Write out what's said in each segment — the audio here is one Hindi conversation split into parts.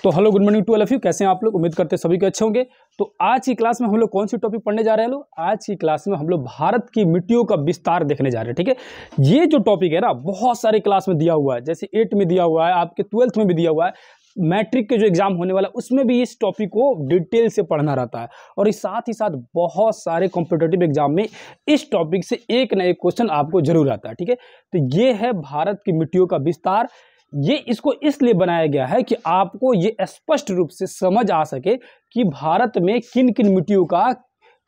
तो hello good morning to all of you. कैसे हैं आप लोग? उम्मीद करते हैं सभी के अच्छे होंगे। तो आज की क्लास में हम लोग कौन सी टॉपिक पढ़ने जा रहे हैं लोग? आज की क्लास में हम लोग भारत की मिट्टियों का विस्तार देखने जा रहे हैं। ठीक है, ये जो टॉपिक है ना बहुत सारे क्लास में दिया हुआ है, जैसे 8 में दिया हुआ है, आपके 12th में भी दिया हुआ है, मैट्रिक के जो एग्जाम होने वाला है उसमें भी इस टॉपिक को डिटेल से पढ़ना रहता है। और इस साथ ही साथ बहुत सारे कॉम्पिटिटिव एग्जाम में इस टॉपिक से एक ना एक क्वेश्चन आपको जरूर आता है। ठीक है, तो ये है भारत की मिट्टियों का विस्तार। ये इसको इसलिए बनाया गया है कि आपको ये स्पष्ट रूप से समझ आ सके कि भारत में किन किन मिट्टियों का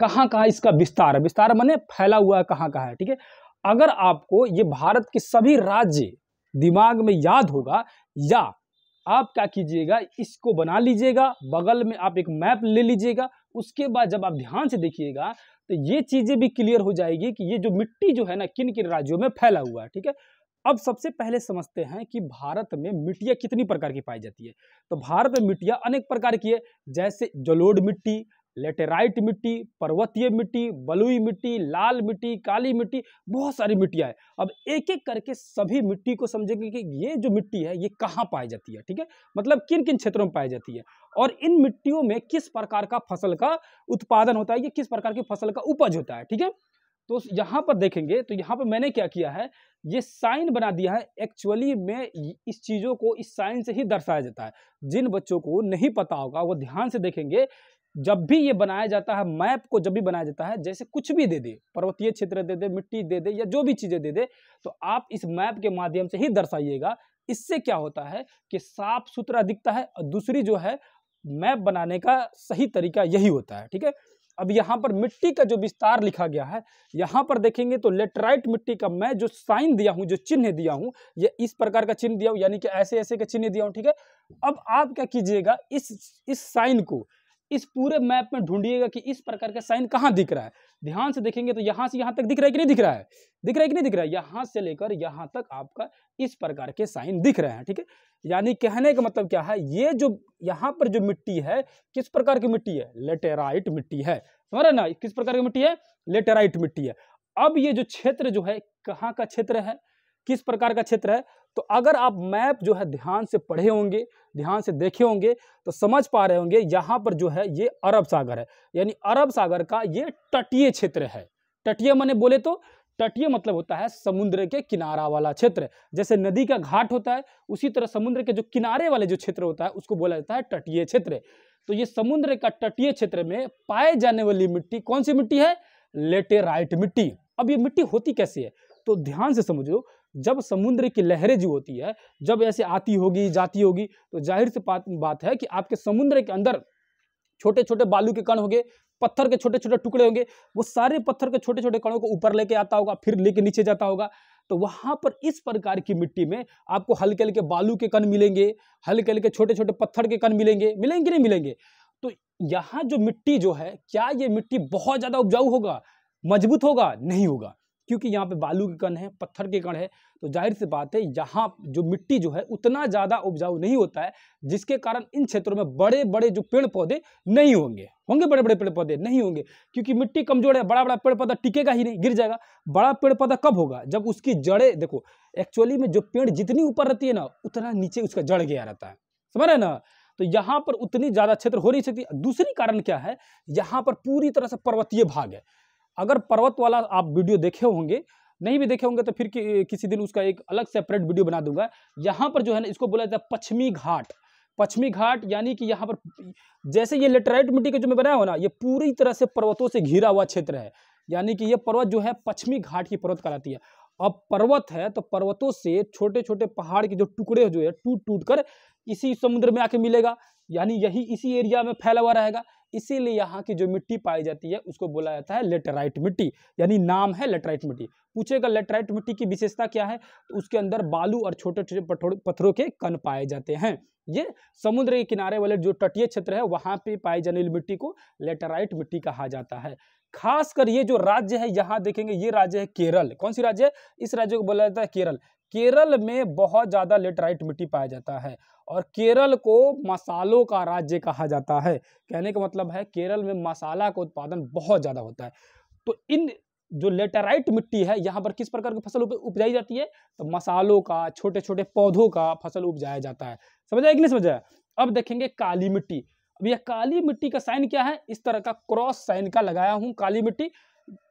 कहाँ कहाँ इसका विस्तार है। विस्तार माने फैला हुआ है, कहाँ कहाँ है। ठीक है, अगर आपको ये भारत के सभी राज्य दिमाग में याद होगा, या आप क्या कीजिएगा, इसको बना लीजिएगा, बगल में आप एक मैप ले लीजिएगा, उसके बाद जब आप ध्यान से देखिएगा तो ये चीजें भी क्लियर हो जाएगी कि ये जो मिट्टी जो है ना किन किन राज्यों में फैला हुआ है। ठीक है, अब सबसे पहले समझते हैं कि भारत में मिट्टियां कितनी प्रकार की पाई जाती है। तो भारत में मिट्टियां अनेक प्रकार की है, जैसे जलोढ़ मिट्टी, लेटेराइट मिट्टी, पर्वतीय मिट्टी, बलुई मिट्टी, लाल मिट्टी, काली मिट्टी, बहुत सारी मिट्टियां है। अब एक एक करके सभी मिट्टी को समझेंगे कि ये जो मिट्टी है ये कहाँ पाई जाती है। ठीक है, मतलब किन किन क्षेत्रों में पाई जाती है और इन मिट्टियों में किस प्रकार का फसल का उत्पादन होता है, ये किस प्रकार की फसल का उपज होता है। ठीक है, तो यहाँ पर देखेंगे तो यहाँ पर मैंने क्या किया है, ये साइन बना दिया है। एक्चुअली में इस चीजों को इस साइन से ही दर्शाया जाता है। जिन बच्चों को नहीं पता होगा वो ध्यान से देखेंगे, जब भी ये बनाया जाता है मैप को, जब भी बनाया जाता है, जैसे कुछ भी दे दे, पर्वतीय क्षेत्र दे दे, मिट्टी दे दे, या जो भी चीजें दे दे, तो आप इस मैप के माध्यम से ही दर्शाइएगा। इससे क्या होता है कि साफ सुथरा दिखता है। और दूसरी जो है, मैप बनाने का सही तरीका यही होता है। ठीक है, अब यहाँ पर मिट्टी का जो विस्तार लिखा गया है, यहाँ पर देखेंगे तो लेटराइट मिट्टी का मैं जो साइन दिया हूँ, जो चिन्ह दिया हूँ, ये इस प्रकार का चिन्ह दिया हूँ, यानी कि ऐसे ऐसे का चिन्ह दिया हूँ। ठीक है, अब आप क्या कीजिएगा, इस साइन को इस पूरे मैप में ढूंढिएगा कि इस प्रकार का साइन कहाँ दिख रहा है। ध्यान से देखेंगे तो यहाँ से यहाँ तक दिख रहा है कि नहीं दिख रहा है, दिख रहा है कि नहीं दिख रहा है, यहाँ से लेकर यहाँ तक आपका इस प्रकार के साइन दिख रहे हैं। ठीक है, यानी कहने का मतलब क्या है, ये जो यहाँ पर जो मिट्टी है किस प्रकार की मिट्टी है, लेटेराइट मिट्टी है। समझ रहे ना, किस प्रकार की मिट्टी है, लेटेराइट मिट्टी है। अब ये जो क्षेत्र जो है कहाँ का क्षेत्र है, किस प्रकार का क्षेत्र है, तो अगर आप मैप जो है ध्यान से पढ़े होंगे, ध्यान से देखे होंगे तो समझ पा रहे होंगे, यहाँ पर जो है ये अरब सागर है, यानी अरब सागर का ये तटीय क्षेत्र है। तटीय माने बोले तो तटीय मतलब होता है समुद्र के किनारा वाला क्षेत्र। जैसे नदी का घाट होता है, उसी तरह समुद्र के जो किनारे वाले जो क्षेत्र होता है उसको बोला जाता है तटीय क्षेत्र। तो ये समुद्र का तटीय क्षेत्र में पाए जाने वाली मिट्टी कौन सी मिट्टी है, लेटेराइट मिट्टी। अब ये मिट्टी होती कैसे है, तो ध्यान से समझो। जब समुद्र की लहरें जो होती है, जब ऐसे आती होगी जाती होगी, तो जाहिर सी बात है कि आपके समुद्र के अंदर छोटे छोटे बालू के कण होंगे, पत्थर के छोटे छोटे टुकड़े होंगे, वो सारे पत्थर के छोटे छोटे कणों को ऊपर लेके आता होगा, फिर लेके नीचे जाता होगा। तो वहां पर इस प्रकार की मिट्टी में आपको हल्के हल्के बालू के कण मिलेंगे, हल्के हल्के छोटे छोटे पत्थर के कण मिलेंगे, मिलेंगे नहीं मिलेंगे। तो यहाँ जो मिट्टी जो है, क्या ये मिट्टी बहुत ज्यादा उपजाऊ होगा, मजबूत होगा? नहीं होगा, क्योंकि यहाँ पे बालू के कण है, पत्थर के कण है। तो जाहिर सी बात है यहाँ जो मिट्टी जो है उतना ज्यादा उपजाऊ नहीं होता है, जिसके कारण इन क्षेत्रों में बड़े बड़े जो पेड़ पौधे नहीं होंगे, बड़े बड़े पेड़ पौधे नहीं होंगे, क्योंकि मिट्टी कमजोर है। बड़ा बड़ा पेड़ पौधा टिकेगा ही नहीं, गिर जाएगा। बड़ा पेड़ पौधा कब होगा, जब उसकी जड़ें, देखो एक्चुअली में जो पेड़ जितनी ऊपर रहती है ना, उतना नीचे उसका जड़ गया रहता है। समझ रहे ना, तो यहाँ पर उतनी ज्यादा क्षेत्र हो नहीं सकती। दूसरी कारण क्या है, यहाँ पर पूरी तरह से पर्वतीय भाग है। अगर पर्वत वाला आप वीडियो देखे होंगे, नहीं भी देखे होंगे तो फिर किसी दिन उसका एक अलग सेपरेट वीडियो बना दूंगा। यहाँ पर जो है ना, इसको बोला जाता है पश्चिमी घाट। पश्चिमी घाट यानी कि यहाँ पर जैसे ये लेटेराइट मिट्टी के जो मैं बनाया हो ना, ये पूरी तरह से पर्वतों से घिरा हुआ क्षेत्र है, यानी कि ये पर्वत जो है पश्चिमी घाट की पर्वत कहलाती है। अब पर्वत है तो पर्वतों से छोटे छोटे पहाड़ के जो टुकड़े जो है टूट टूट कर इसी समुद्र में आके मिलेगा, यानी यही इसी एरिया में फैला हुआ रहेगा। इसीलिए यहाँ की जो मिट्टी पाई जाती है उसको बोला जाता है लेटेराइट मिट्टी, यानी नाम है लेटेराइट मिट्टी। पूछेगा लेटेराइट मिट्टी की विशेषता क्या है, तो उसके अंदर बालू और छोटे छोटे पत्थरों के कण पाए जाते हैं। ये समुद्र के किनारे वाले जो तटीय क्षेत्र है वहां पे पाई जाने वाली मिट्टी को लेटेराइट मिट्टी कहा जाता है। खासकर ये जो राज्य है, यहाँ देखेंगे ये राज्य है केरल। कौन सी राज्य है, इस राज्य को बोला जाता है केरल। केरल में बहुत ज्यादा लेटेराइट मिट्टी पाया जाता है और केरल को मसालों का राज्य कहा जाता है। कहने का मतलब है केरल में मसाला का उत्पादन बहुत ज्यादा होता है। तो इन जो लेटेराइट मिट्टी है, यहाँ पर किस प्रकार की फसल उपजाई जाती है, तो मसालों का, छोटे छोटे पौधों का फसल उपजाया जाता है। समझ आया कि नहीं समझ आया? अब देखेंगे काली मिट्टी। अब यह काली मिट्टी का साइन क्या है, इस तरह का क्रॉस साइन का लगाया हूं काली मिट्टी।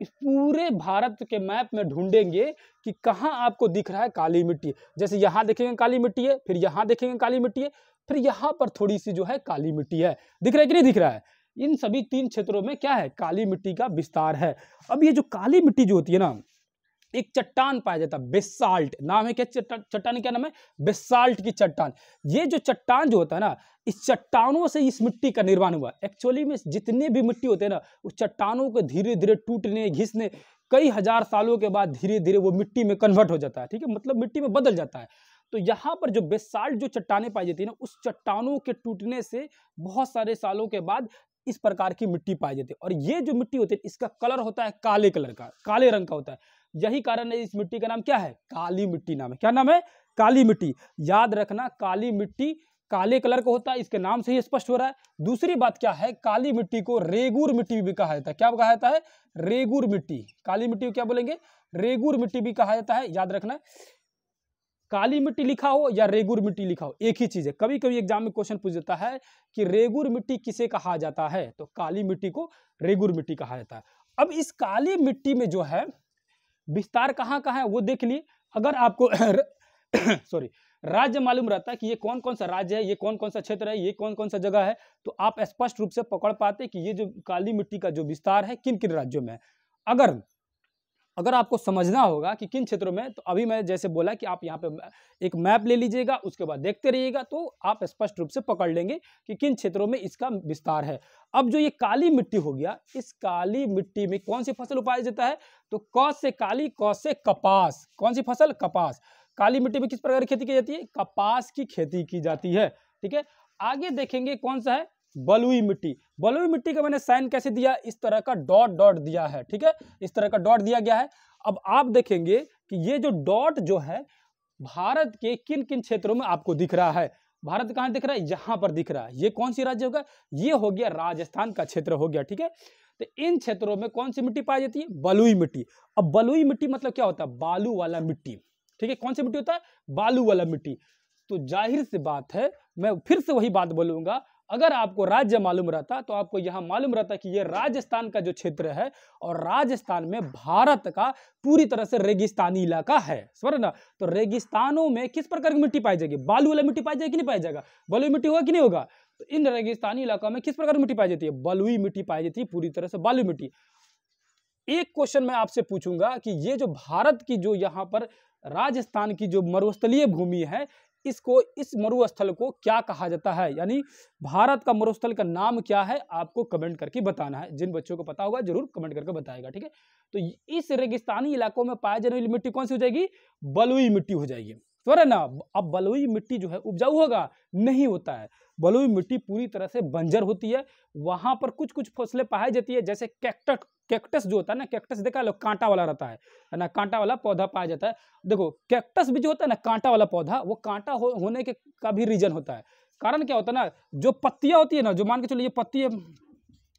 इस पूरे भारत के मैप में ढूंढेंगे कि कहां आपको दिख रहा है काली मिट्टी। जैसे यहां देखेंगे काली मिट्टी है, फिर यहां देखेंगे काली मिट्टी है, फिर यहां पर थोड़ी सी जो है काली मिट्टी है। दिख रहा है कि नहीं दिख रहा है? इन सभी 3 क्षेत्रों में क्या है, काली मिट्टी का विस्तार है। अब ये जो काली मिट्टी जो होती है ना, एक चट्टान पाया जाता है, बेसाल्ट नाम है। क्या चट्टान क्या नाम है? बेसाल्ट की चट्टान। ये जो चट्टान जो होता है ना, इस चट्टानों से इस मिट्टी का निर्माण हुआ। एक्चुअली में जितने भी मिट्टी होते हैं ना, उस चट्टानों को धीरे धीरे टूटने घिसने कई हजार सालों के बाद धीरे धीरे वो मिट्टी में कन्वर्ट हो जाता है, ठीक है, मतलब मिट्टी में बदल जाता है। तो यहाँ पर जो बेसाल्ट जो चट्टानें पाई जाती है ना, उस चट्टानों के टूटने से बहुत सारे सालों के बाद इस प्रकार की मिट्टी पाई जाती है। और ये जो मिट्टी होती है, इसका कलर होता है काले कलर का, काले रंग का होता है। यही कारण है इस मिट्टी का नाम क्या है, काली मिट्टी नाम है। क्या नाम है? काली मिट्टी। याद रखना, काली मिट्टी काले कलर का होता है, इसके नाम से ही स्पष्ट हो रहा है। दूसरी बात क्या है, काली मिट्टी को रेगुर मिट्टी भी कहा जाता है। क्या कहा जाता है? रेगुर मिट्टी। काली मिट्टी को क्या बोलेंगे? रेगुर मिट्टी भी कहा जाता है। याद रखना, काली मिट्टी लिखा हो या रेगुर मिट्टी लिखा हो, एक ही चीज है। कभी कभी एग्जाम में क्वेश्चन पूछ देता है कि रेगुर मिट्टी किसे कहा जाता है, तो काली मिट्टी को रेगुर मिट्टी कहा जाता है। अब इस काली मिट्टी में जो है विस्तार कहाँ कहाँ है वो देख लिए। अगर आपको सॉरी राज्य मालूम रहता है कि ये कौन कौन सा राज्य है, ये कौन कौन सा क्षेत्र है, ये कौन कौन सा जगह है, तो आप स्पष्ट रूप से पकड़ पाते कि ये जो काली मिट्टी का जो विस्तार है किन किन राज्यों में है। अगर आपको समझना होगा कि किन क्षेत्रों में, तो अभी मैं जैसे बोला कि आप यहाँ पे एक मैप ले लीजिएगा, उसके बाद देखते रहिएगा, तो आप स्पष्ट रूप से पकड़ लेंगे कि किन क्षेत्रों में इसका विस्तार है। अब जो ये काली मिट्टी हो गया, इस काली मिट्टी में कौन सी फसल उगाया जाता है, तो क से काली, क से कपास। कौन सी फसल? कपास। काली मिट्टी में किस प्रकार की खेती की जाती है? कपास की खेती की जाती है, ठीक है। आगे देखेंगे कौन सा है, बलुई मिट्टी। बलुई मिट्टी का मैंने साइन कैसे दिया, इस तरह का डॉट डॉट दिया है, ठीक है, इस तरह का डॉट दिया गया है। अब आप देखेंगे कि ये जो डॉट जो है भारत के किन किन क्षेत्रों में आपको दिख रहा है। भारत कहां दिख रहा है? यहां पर दिख रहा है। ये कौन सी राज्य होगा? ये हो गया राजस्थान का क्षेत्र हो गया, ठीक है। तो इन क्षेत्रों में कौन सी मिट्टी पाई जाती है? बलुई मिट्टी। अब बलुई मिट्टी मतलब क्या होता है? बालू वाला मिट्टी, ठीक है। कौन सी मिट्टी होता है? बालू वाला मिट्टी। तो जाहिर सी बात है, मैं फिर से वही बात बोलूंगा, अगर आपको राज्य मालूम रहता तो आपको यहां मालूम रहता कि यह राजस्थान का जो क्षेत्र है, और राजस्थान में भारत का पूरी तरह से रेगिस्तानी इलाका है, समझ ना। तो रेगिस्तानों में किस प्रकार की मिट्टी पाई जाएगी? बालू वाला मिट्टी पाई जाएगी कि नहीं पाई जाएगा? बलुई मिट्टी होगा कि नहीं होगा? तो इन रेगिस्तानी इलाका में किस प्रकार की मिट्टी पाई जाती है? बलुई मिट्टी पाई जाती है, पूरी तरह से बालू मिट्टी। एक क्वेश्चन मैं आपसे पूछूंगा कि ये जो भारत की जो यहाँ पर राजस्थान की जो मरुस्थलीय भूमि है, इसको, इस मरुस्थल को क्या कहा जाता है, यानी भारत का मरुस्थल का नाम क्या है, आपको कमेंट करके बताना है। जिन बच्चों को पता होगा जरूर कमेंट करके बताएगा, ठीक है। तो इस रेगिस्तानी इलाकों में पाए जाने वाली मिट्टी कौन सी हो जाएगी? बलुई मिट्टी हो जाएगी, समझ रहे ना। अब बलुई मिट्टी जो है उपजाऊ होगा? नहीं होता है। बलुई मिट्टी पूरी तरह से बंजर होती है। वहां पर कुछ कुछ फसलें पाई जाती है, जैसे कैक्टस जो होता है ना, कैक्टस देखा लो, कांटा वाला रहता है ना, कांटा वाला पौधा पाया जाता है। देखो कैक्टस भी जो होता है ना, कांटा वाला पौधा, वो कांटा होने के का भी रीजन होता है। कारण क्या होता है ना, जो पत्तियां होती है ना, जो मान के चलो ये पत्ती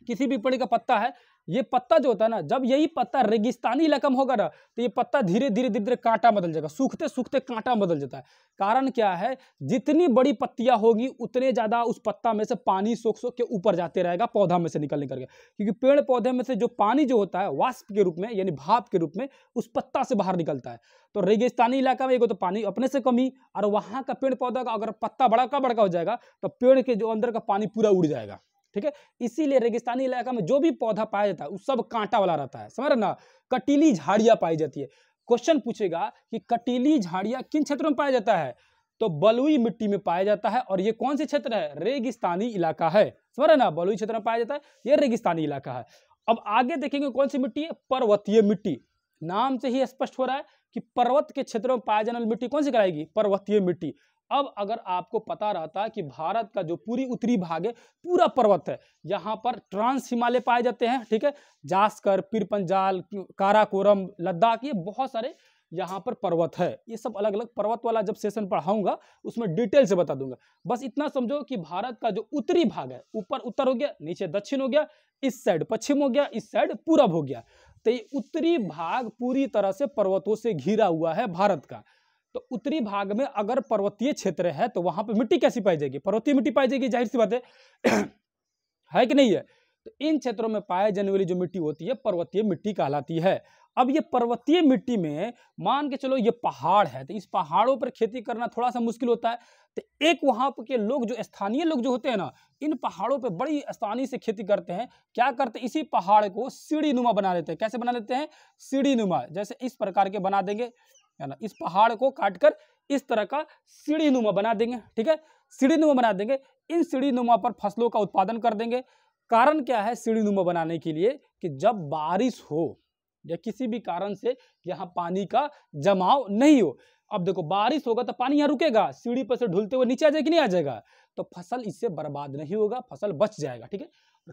किसी भी पेड़ का पत्ता है, ये पत्ता जो होता है ना, जब यही पत्ता रेगिस्तानी इलाका में होगा ना, तो ये पत्ता धीरे धीरे धीरे धीरे कांटा बदल जाएगा, सूखते सूखते कांटा बदल जाता है। कारण क्या है, जितनी बड़ी पत्तियां होगी उतने ज्यादा उस पत्ता में से पानी सोख सोख के ऊपर जाते रहेगा, पौधा में से निकल करके, क्योंकि पेड़ पौधे में से जो पानी जो होता है वाष्प के रूप में, यानी भाप के रूप में उस पत्ता से बाहर निकलता है। तो रेगिस्तानी इलाका में एगो तो पानी अपने से कमी, और वहां का पेड़ पौधा का अगर पत्ता बड़ा का हो जाएगा तो पेड़ के जो अंदर का पानी पूरा उड़ जाएगा, ठीक है। इसीलिए रेगिस्तानी इलाका में जो भी पौधा पाया जाता है वो सब कांटा वाला रहता है, समझ रहे ना। कटीली झाड़ियां पाई जाती है। क्वेश्चन पूछेगा कि कटीली झाड़ियां किन क्षेत्रों में पाया जाता है, तो बलुई मिट्टी में पाया जाता है। और ये कौन से क्षेत्र है? रेगिस्तानी इलाका है, समझ रहे ना। बलुई क्षेत्र में पाया जाता है, ये रेगिस्तानी इलाका है। अब आगे देखेंगे कौन सी मिट्टी है? पर्वतीय मिट्टी। नाम से ही स्पष्ट हो रहा है कि पर्वत के क्षेत्रों में पाया जाने वाली मिट्टी कौन सी कहलाएगी? पर्वतीय मिट्टी। अब अगर आपको पता रहता कि भारत का जो पूरी उत्तरी भाग है पूरा पर्वत है, यहाँ पर ट्रांस हिमालय पाए जाते हैं, ठीक है, जास्कर, पीर पंजाल, काराकोरम, लद्दाख, ये बहुत सारे यहाँ पर पर्वत है। ये सब अलग अलग पर्वत वाला जब सेशन पढ़ाऊंगा उसमें डिटेल से बता दूंगा। बस इतना समझो कि भारत का जो उत्तरी भाग है, ऊपर उत्तर हो गया, नीचे दक्षिण हो गया, इस साइड पश्चिम हो गया, इस साइड पूरब हो गया। तो ये उत्तरी भाग पूरी तरह से पर्वतों से घिरा हुआ है भारत का। तो उत्तरी भाग में अगर पर्वतीय क्षेत्र है तो वहां पर मिट्टी कैसी पाई जाएगी? पर्वतीय मिट्टी पाई जाएगी, जाहिर सी बात है कि नहीं है? तो इन क्षेत्रों में पाए जाने वाली जो मिट्टी होती है पर्वतीय मिट्टी कहलाती है। अब ये पर्वतीय मिट्टी में मान के चलो ये पहाड़ है, तो इस पहाड़ों पर खेती करना थोड़ा सा मुश्किल होता है। तो एक वहां के लोग जो स्थानीय लोग जो होते हैं ना, इन पहाड़ों पे बड़ी आसानी से खेती करते हैं। क्या करते हैं, इसी पहाड़ को सीढ़ी नुमा बना लेते हैं। कैसे बना लेते हैं? सीढ़ी नुमा, जैसे इस प्रकार के बना देंगे, है ना। इस पहाड़ को काटकर इस तरह का सीढ़ी नुमा बना देंगे, ठीक है, सीढ़ी नुमा बना देंगे। इन सीढ़ी नुमा पर फसलों का उत्पादन कर देंगे। कारण क्या है सीढ़ी नुमा बनाने के लिए? कि जब बारिश हो या किसी भी कारण से यहाँ पानी का जमाव नहीं हो। अब देखो बारिश होगा तो पानी यहाँ रुकेगा, सीढ़ी पर से ढुलते हुए नीचे आ जाएगा कि नहीं आ जाएगा? तो फसल इससे बर्बाद नहीं होगा, फसल बच जाएगा, ठीक है।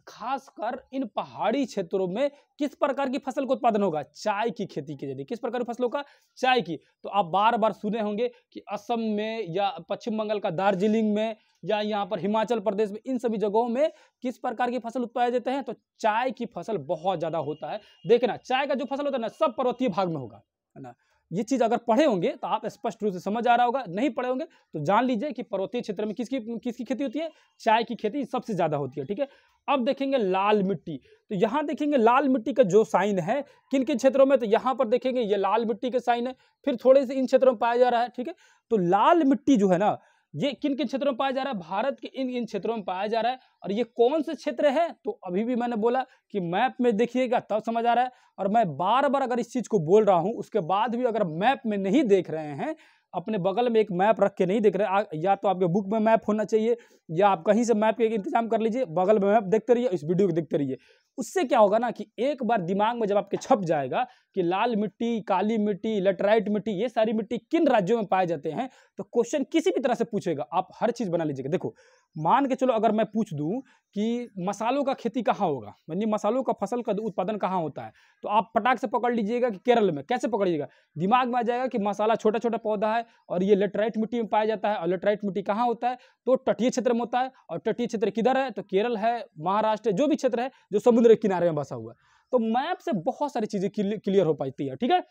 खासकर इन पहाड़ी क्षेत्रों में किस प्रकार की फसल का उत्पादन होगा? चाय की खेती की जाती है। किस प्रकार की फसलों का? चाय की। तो आप बार बार सुने होंगे कि असम में या पश्चिम बंगाल का दार्जिलिंग में या यहाँ पर हिमाचल प्रदेश में, इन सभी जगहों में किस प्रकार की फसल उत्पादन जाते हैं? तो चाय की फसल बहुत ज्यादा होता है। देखना चाय का जो फसल होता है ना, सब पर्वतीय भाग में होगा, है ना। ये चीज अगर पढ़े होंगे तो आप स्पष्ट रूप से समझ आ रहा होगा, नहीं पढ़े होंगे तो जान लीजिए कि पर्वतीय क्षेत्र में किसकी खेती होती है? चाय की खेती सबसे ज्यादा होती है, ठीक है। अब देखेंगे लाल मिट्टी। तो यहाँ देखेंगे लाल मिट्टी का जो साइन है किन किन क्षेत्रों में, तो यहाँ पर देखेंगे ये लाल मिट्टी के साइन है। फिर थोड़े से इन क्षेत्रों में पाया जा रहा है, ठीक है। तो लाल मिट्टी जो है ना, ये किन किन क्षेत्रों में पाया जा रहा है? भारत के इन इन क्षेत्रों में पाया जा रहा है। और ये कौन से क्षेत्र है? तो अभी भी मैंने बोला कि मैप में देखिएगा तब समझ आ रहा है। और मैं बार बार अगर इस चीज को बोल रहा हूं, उसके बाद भी अगर मैप में नहीं देख रहे हैं, अपने बगल में एक मैप रख के नहीं देख रहे, या तो आपके बुक में मैप होना चाहिए या आप कहीं से मैप के इंतजाम कर लीजिए, बगल में मैप देखते रहिए, इस वीडियो को देखते रहिए। उससे क्या होगा ना कि एक बार दिमाग में जब आपके छप जाएगा कि लाल मिट्टी, काली मिट्टी, लेटराइट मिट्टी, ये सारी मिट्टी किन राज्यों में पाए जाते हैं, तो क्वेश्चन किसी भी तरह से पूछेगा, आप हर चीज बना लीजिएगा। देखो मान के चलो अगर मैं पूछ दूं कि मसालों का खेती कहाँ होगा, यानी मसालों का फसल का उत्पादन कहाँ होता है, तो आप पटाख से पकड़ लीजिएगा कि केरल में। कैसे पकड़िएगा? दिमाग में आ जाएगा कि मसाला छोटा छोटा पौधा है और ये लेटराइट मिट्टी में पाया जाता है। और लेटराइट मिट्टी कहाँ होता है? तो तटीय क्षेत्र में होता है। और तटीय क्षेत्र किधर है? तो केरल है, महाराष्ट्र, जो भी क्षेत्र है जो समुद्र के किनारे में बसा हुआ है। तो मैप से बहुत सारी चीजें क्लियर हो पाती है, ठीक है।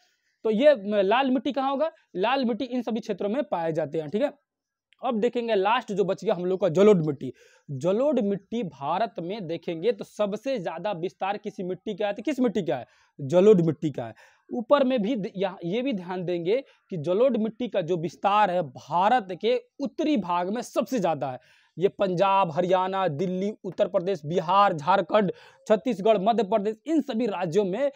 तो ये लाल मिट्टी कहाँ होगा? लाल मिट्टी इन सभी क्षेत्रों में पाए जाते हैं, ठीक है। अब देखेंगे लास्ट जो बच गया हम लोग का जलोढ़ मिट्टी। जलोढ़ मिट्टी भारत में देखेंगे तो सबसे ज्यादा विस्तार किसी मिट्टी का है? तो किस मिट्टी का है? जलोढ़ मिट्टी का है। ऊपर में भी ये भी ध्यान देंगे कि जलोढ़ मिट्टी का जो विस्तार है भारत के उत्तरी भाग में सबसे ज्यादा है। ये पंजाब, हरियाणा, दिल्ली, उत्तर प्रदेश, बिहार, झारखंड, छत्तीसगढ़, मध्य प्रदेश, इन सभी राज्यों में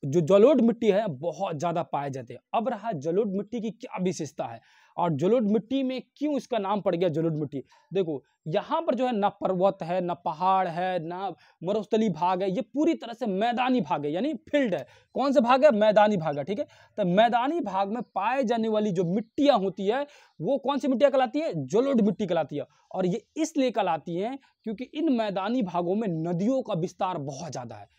जो जलोढ़ मिट्टी है बहुत ज्यादा पाए जाते हैं। अब रहा जलोढ़ मिट्टी की क्या विशेषता है और जलोढ़ मिट्टी में क्यों इसका नाम पड़ गया जलोढ़ मिट्टी। देखो यहाँ पर जो है ना पर्वत है, ना पहाड़ है, ना मरुस्थली भाग है, ये पूरी तरह से मैदानी भाग है, यानी फील्ड है। कौन सा भाग है? मैदानी भाग है, ठीक है। तो मैदानी भाग में पाए जाने वाली जो मिट्टियां होती है वो कौन सी मिट्टियां कहलाती है? जलोढ़ मिट्टी कहलाती है। और ये इसलिए कहलाती है क्योंकि इन मैदानी भागों में नदियों का विस्तार बहुत ज्यादा है।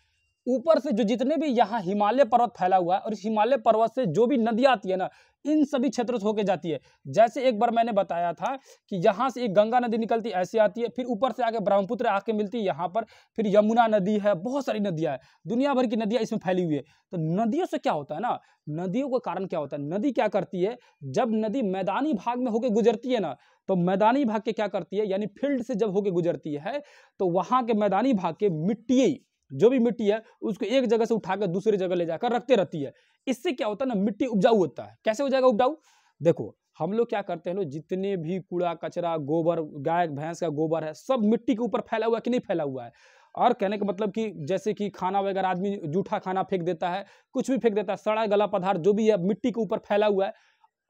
ऊपर से जो जितने भी यहाँ हिमालय पर्वत फैला हुआ है और इस हिमालय पर्वत से जो भी नदियां आती है ना, इन सभी क्षेत्रों से होके जाती है। जैसे एक बार मैंने बताया था कि यहाँ से एक गंगा नदी निकलती है, ऐसे आती है, फिर ऊपर से आके ब्रह्मपुत्र आके मिलती है यहाँ पर, फिर यमुना नदी है, बहुत सारी नदियां है, दुनिया भर की नदियां इसमें फैली हुई है। तो नदियों से क्या होता है ना, नदियों का कारण क्या होता है? नदी क्या करती है, जब नदी मैदानी भाग में होकर गुजरती है ना, तो मैदानी भाग के क्या करती है, यानी फील्ड से जब होकर गुजरती है तो वहां के मैदानी भाग के मिट्टी, जो भी मिट्टी है उसको एक जगह से उठाकर दूसरी जगह ले जाकर रखते रहती है। इससे क्या होता है ना, मिट्टी उपजाऊ होता है। कैसे हो जाएगा उपजाऊ? देखो हम लोग क्या करते हैं लोग, जितने भी कूड़ा कचरा, गोबर, गाय भैंस का गोबर है, सब मिट्टी के ऊपर फैला हुआ है कि नहीं फैला हुआ है। और कहने का मतलब कि जैसे कि खाना वगैरह आदमी जूठा खाना फेंक देता है, कुछ भी फेंक देता है, सड़ा गला पदार्थ जो भी है मिट्टी के ऊपर फैला हुआ है।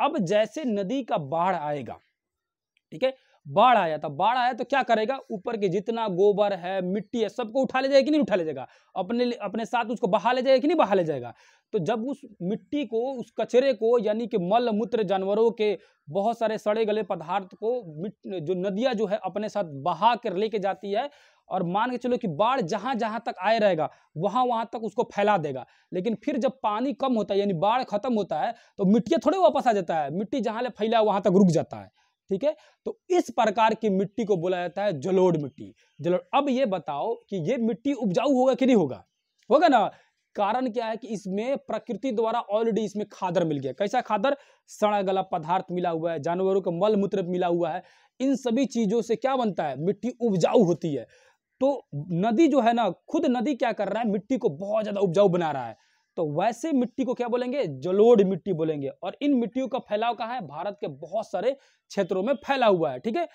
अब जैसे नदी का बाढ़ आएगा, ठीक है, बाढ़ आया तो क्या करेगा, ऊपर के जितना गोबर है, मिट्टी है, सबको उठा ले जाएगा कि नहीं उठा ले जाएगा, अपने साथ उसको बहा ले जाएगा कि नहीं बहा ले जाएगा। तो जब उस मिट्टी को, उस कचरे को, यानी कि मल मूत्र जानवरों के बहुत सारे सड़े गले पदार्थ को जो नदियां जो है अपने साथ बहा कर लेके जाती है, और मान के चलो कि बाढ़ जहां जहां तक आए रहेगा वहां वहां तक उसको फैला देगा। लेकिन फिर जब पानी कम होता है, यानी बाढ़ खत्म होता है, तो मिट्टी थोड़े वापस आ जाता है, मिट्टी जहां ले फैला वहां तक रुक जाता है, ठीक है। तो इस प्रकार की मिट्टी को बोला जाता है जलोढ़ मिट्टी। जलोढ़। अब ये बताओ कि ये मिट्टी उपजाऊ होगा कि नहीं होगा? होगा ना। कारण क्या है कि इसमें प्रकृति द्वारा ऑलरेडी इसमें खादर मिल गया। कैसा खादर? सड़ा गला पदार्थ मिला हुआ है, जानवरों का मल मूत्र मिला हुआ है। इन सभी चीजों से क्या बनता है? मिट्टी उपजाऊ होती है। तो नदी जो है ना, खुद नदी क्या कर रहा है? मिट्टी को बहुत ज्यादा उपजाऊ बना रहा है। तो वैसे मिट्टी को क्या बोलेंगे? जलोढ़ मिट्टी बोलेंगे। और इन मिट्टियों का फैलाव कहाँ है? भारत के बहुत सारे क्षेत्रों में फैला हुआ है। ठीक है,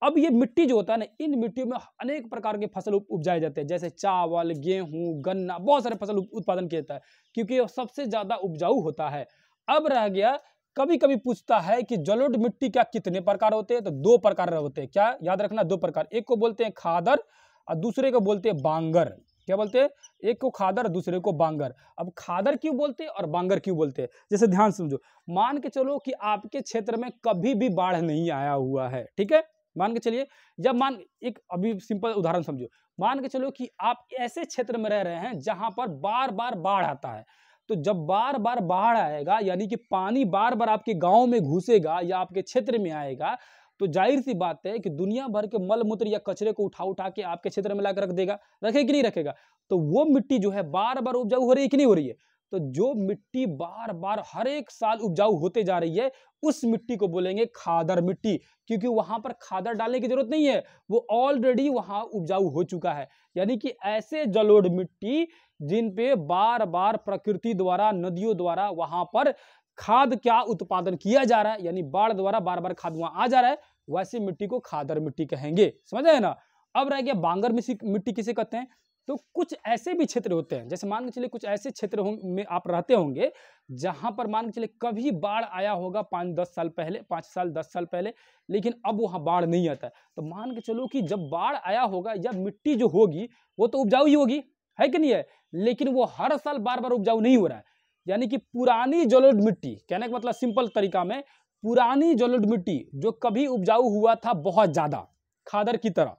अब ये मिट्टी जो होता है ना, इन मिट्टियों में अनेक प्रकार के फसल उपजाए जाते हैं, जैसे चावल, गेहूं, गन्ना, बहुत सारे फसल उत्पादन किया जाता है, क्योंकि ये सबसे ज्यादा उपजाऊ होता है। अब रह गया, कभी कभी पूछता है कि जलोढ़ मिट्टी क्या कितने प्रकार होते हैं? तो 2 प्रकार होते हैं। क्या याद रखना? 2 प्रकार। एक को बोलते हैं खादर और दूसरे को बोलते हैं बांगर। क्या बोलते हैं? एक को खादर, दूसरे को बांगर। अब खादर क्यों बोलते हैं और बांगर क्यों बोलते हैं? जैसे ध्यान समझो, मान के चलो कि आपके क्षेत्र में कभी भी बाढ़ नहीं आया हुआ है। ठीक है, मान के चलिए, जब एक अभी सिंपल उदाहरण समझो, मान के चलो कि आप ऐसे क्षेत्र में रह रहे हैं जहां पर बार बार बाढ़ आता है। तो जब बार बार बाढ़ आएगा, यानी कि पानी बार बार आपके गांव में घुसेगा या आपके क्षेत्र में आएगा, तो जाहिर सी बात है कि दुनिया भर के मल मूत्र या कचरे को उठा उठा के आपके क्षेत्र में लाकर रख देगा। रखेगा कि नहीं रखेगा? तो वो मिट्टी जो है बार बार उपजाऊ हो रही है कि नहीं हो रही है? तो जो मिट्टी बार बार हर एक साल उपजाऊ होते जा रही है, उस मिट्टी को बोलेंगे खादर मिट्टी, क्योंकि वहां पर खादर डालने की जरूरत नहीं है, वो ऑलरेडी वहां उपजाऊ हो चुका है। यानी कि ऐसे जलोढ़ मिट्टी जिन पे बार बार प्रकृति द्वारा, नदियों द्वारा वहां पर खाद क्या उत्पादन किया जा रहा है, यानी बाढ़ द्वारा बार बार खाद वहां आ जा रहा है, वैसी मिट्टी को खादर मिट्टी कहेंगे। समझ आए ना? अब रह गया बांगर मिट्टी किसे कहते हैं? तो कुछ ऐसे भी क्षेत्र होते हैं, जैसे मान के चलिए कुछ ऐसे क्षेत्र में आप रहते होंगे जहां पर मान के चलिए कभी बाढ़ आया होगा 5-10 साल पहले, 5 साल 10 साल पहले, लेकिन अब वहां बाढ़ नहीं आता है। तो मान के चलो कि जब बाढ़ आया होगा, या मिट्टी जो होगी वो तो उपजाऊ ही होगी, है कि नहीं है? लेकिन वो हर साल बार बार उपजाऊ नहीं हो रहा है। यानी कि पुरानी जलोढ़ मिट्टी, कहने का मतलब सिंपल तरीका में, पुरानी जलोढ़ मिट्टी जो कभी उपजाऊ हुआ था बहुत ज्यादा खादर की तरह,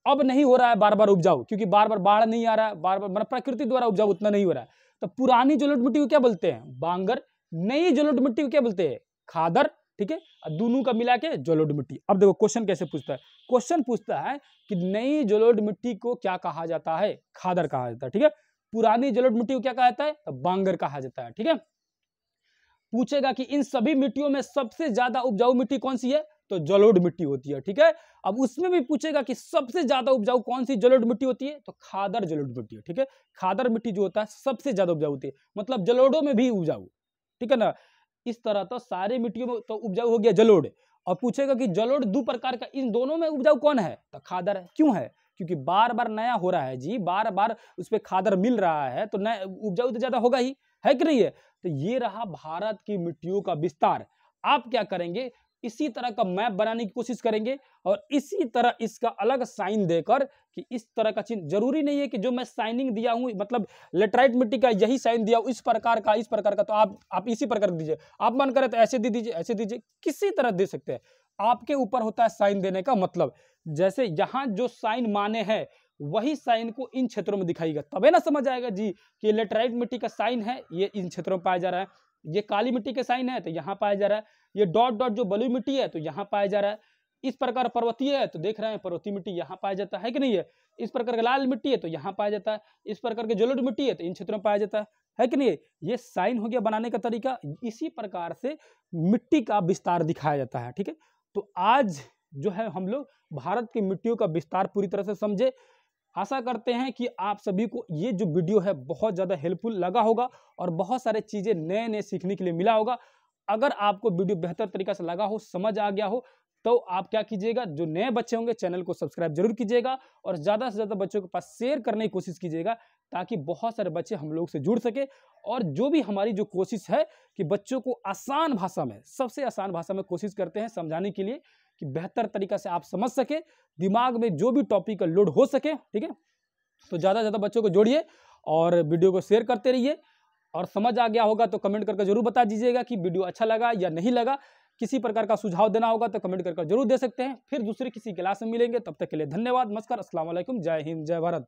अब नहीं हो रहा है बार बार उपजाऊ, क्योंकि बार बार बाढ़ नहीं आ रहा है, बार बार मतलब प्रकृति द्वारा उपजाऊ उतना नहीं हो रहा है। तो पुरानी जलोढ़ मिट्टी को क्या बोलते हैं? बांगर। नई जलोढ़ मिट्टी को क्या बोलते हैं? खादर। ठीक है, दोनों का मिला के जलोढ़ मिट्टी। अब देखो क्वेश्चन कैसे पूछता है। क्वेश्चन पूछता है कि नई जलोढ़ मिट्टी को क्या कहा जाता है? खादर कहा जाता है। ठीक है, पुरानी जलोढ़ मिट्टी को क्या कहा जाता है? तो बांगर कहा जाता है। ठीक है, पूछेगा कि इन सभी मिट्टियों में सबसे ज्यादा उपजाऊ मिट्टी कौन सी है? तो जलोढ़ मिट्टी होती है। ठीक है, अब उसमें भी पूछेगा कि सबसे ज्यादा उपजाऊ कौन सी जलोढ़ मिट्टी होती है? तो खादर जलोढ़ मिट्टी है। ठीक है, खादर मिट्टी जो होता है सबसे ज्यादा उपजाऊ होती है, मतलब जलोढ़ों में भी उपजाऊ। ठीक है ना? इस तरह तो सारे मिट्टियों में तो उपजाऊ हो गया जलोढ़। और पूछेगा कि जलोढ़ 2 प्रकार का, इन दोनों में उपजाऊ कौन है? तो खादर है। क्यों है? क्योंकि बार बार नया हो रहा है जी, बार बार उस पर खादर मिल रहा है, तो नया उपजाऊ तो ज्यादा होगा ही, है कि नहीं है? तो ये रहा भारत की मिट्टियों का विस्तार। आप क्या करेंगे? इसी तरह का मैप बनाने की कोशिश करेंगे और इसी तरह इसका अलग साइन देकर कि इस तरह का चिन्ह, जरूरी नहीं है कि जो मैं साइनिंग दिया हूं, मतलब लेटराइट मिट्टी का यही साइन दिया हूं, इस प्रकार का, तो आप इसी प्रकार दीजिए। आप मन करे तो ऐसे दे दीजिए, ऐसे दीजिए, किसी तरह दे सकते हैं। आपके ऊपर होता है साइन देने का मतलब। जैसे यहां जो साइन माने हैं वही साइन को इन क्षेत्रों में दिखाएगा, तबे ना समझ आएगा जी कि लेटराइट मिट्टी का साइन है, ये इन क्षेत्रों में पाया जा रहा है। ये काली मिट्टी के साइन है तो यहाँ पाया जा रहा है। ये डॉट डॉट जो बलुई मिट्टी है तो यहाँ पाया जा रहा है। इस प्रकार पर्वतीय है तो देख रहे हैं पर्वतीय मिट्टी यहाँ पाया जाता है कि नहीं है। इस प्रकार का लाल मिट्टी है तो यहाँ पाया जाता है। इस प्रकार के जलोढ़ मिट्टी है तो इन क्षेत्रों में पाया जाता है कि नहीं। ये साइन हो गया बनाने का तरीका। इसी प्रकार से मिट्टी का विस्तार दिखाया जाता है। ठीक है, तो आज जो है हम लोग भारत की मिट्टियों का विस्तार पूरी तरह से समझे। आशा करते हैं कि आप सभी को ये जो वीडियो है बहुत ज़्यादा हेल्पफुल लगा होगा और बहुत सारे चीज़ें नए नए सीखने के लिए मिला होगा। अगर आपको वीडियो बेहतर तरीका से लगा हो, समझ आ गया हो, तो आप क्या कीजिएगा, जो नए बच्चे होंगे चैनल को सब्सक्राइब जरूर कीजिएगा और ज़्यादा से ज़्यादा बच्चों के पास शेयर करने की कोशिश कीजिएगा ताकि बहुत सारे बच्चे हम लोग से जुड़ सके। और जो भी हमारी जो कोशिश है कि बच्चों को आसान भाषा में, सबसे आसान भाषा में कोशिश करते हैं समझाने के लिए कि बेहतर तरीका से आप समझ सके, दिमाग में जो भी टॉपिक का लोड हो सके। ठीक है, तो ज़्यादा से ज़्यादा बच्चों को जोड़िए और वीडियो को शेयर करते रहिए। और समझ आ गया होगा तो कमेंट करके जरूर बता दीजिएगा कि वीडियो अच्छा लगा या नहीं लगा। किसी प्रकार का सुझाव देना होगा तो कमेंट करके जरूर दे सकते हैं। फिर दूसरे किसी क्लास में मिलेंगे, तब तक के लिए धन्यवाद, नमस्कार, अस्सलाम वालेकुम, जय हिंद, जय भारत।